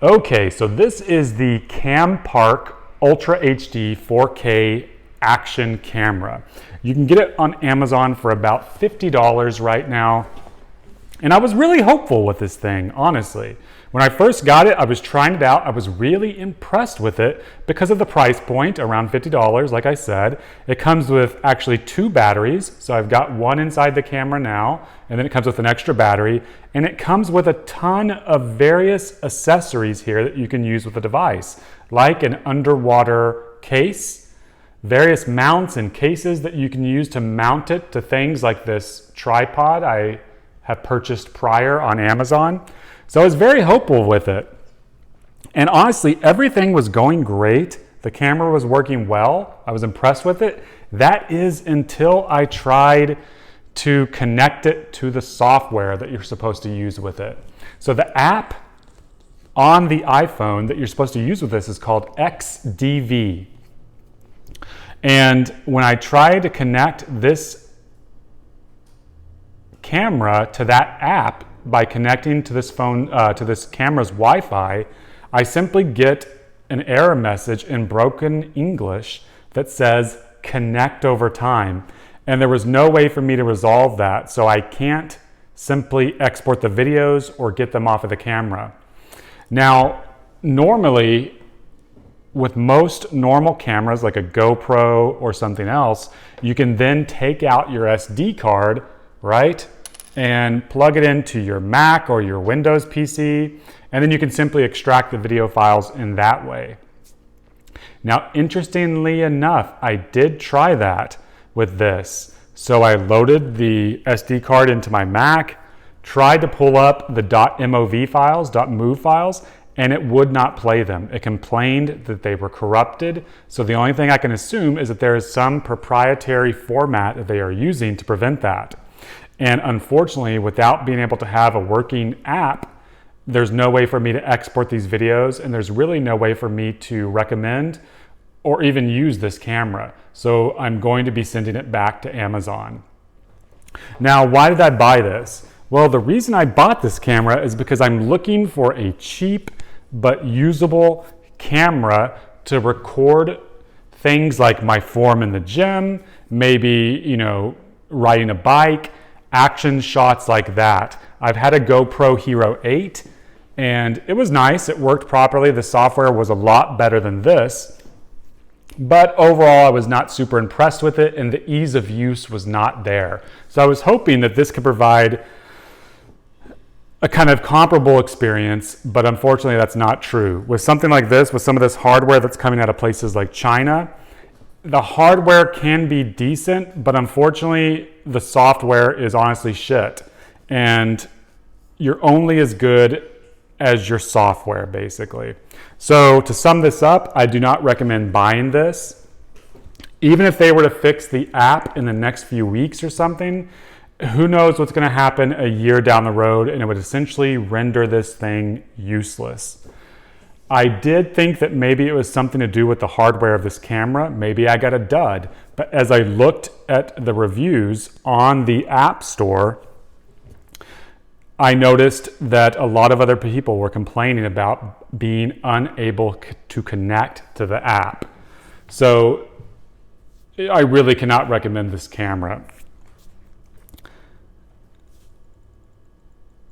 Okay, so this is the Campark Ultra HD 4K action camera. You can get it on Amazon for about $50 right now. And I was really hopeful with this thing, honestly. When I first got it, I was trying it out. I was really impressed with it because of the price point, around $50, like I said. It comes with actually 2 batteries. So I've got one inside the camera now, and then it comes with an extra battery. And it comes with a ton of various accessories here that you can use with the device, like an underwater case, various mounts and cases that you can use to mount it to things like this tripod I have purchased prior on Amazon. So I was very hopeful with it. And honestly, everything was going great. The camera was working well. I was impressed with it. That is until I tried to connect it to the software that you're supposed to use with it. So the app on the iPhone that you're supposed to use with this is called XDV. And when I tried to connect this camera to that app by connecting to this phone, to this camera's Wi-Fi, I simply get an error message in broken English that says connect over time. And there was no way for me to resolve that, so I can't simply export the videos or get them off of the camera. Now, normally, with most normal cameras like a GoPro or something else, you can then take out your SD card, right? And plug it into your Mac or your Windows PC, and then you can simply extract the video files in that way. Now, interestingly enough, I did try that with this. So I loaded the SD card into my Mac, tried to pull up the .mov files, .mov files, and it would not play them. It complained that they were corrupted. So the only thing I can assume is that there is some proprietary format that they are using to prevent that. And unfortunately, without being able to have a working app, there's no way for me to export these videos, and there's really no way for me to recommend or even use this camera. So I'm going to be sending it back to Amazon. Now, why did I buy this? Well, the reason I bought this camera is because I'm looking for a cheap but usable camera to record things like my form in the gym, maybe, riding a bike, action shots like that. I've had a GoPro Hero 8 and it was nice. It worked properly. The software was a lot better than this. But overall, I was not super impressed with it, and the ease of use was not there. So I was hoping that this could provide a kind of comparable experience, but unfortunately that's not true. With something like this, with some of this hardware that's coming out of places like China, the hardware can be decent, but unfortunately the software is honestly shit. And you're only as good as your software, basically. So to sum this up, I do not recommend buying this. Even if they were to fix the app in the next few weeks or something, who knows what's going to happen a year down the road, and it would essentially render this thing useless. I did think that maybe it was something to do with the hardware of this camera. Maybe I got a dud. But as I looked at the reviews on the App Store, I noticed that a lot of other people were complaining about being unable to connect to the app. So I really cannot recommend this camera.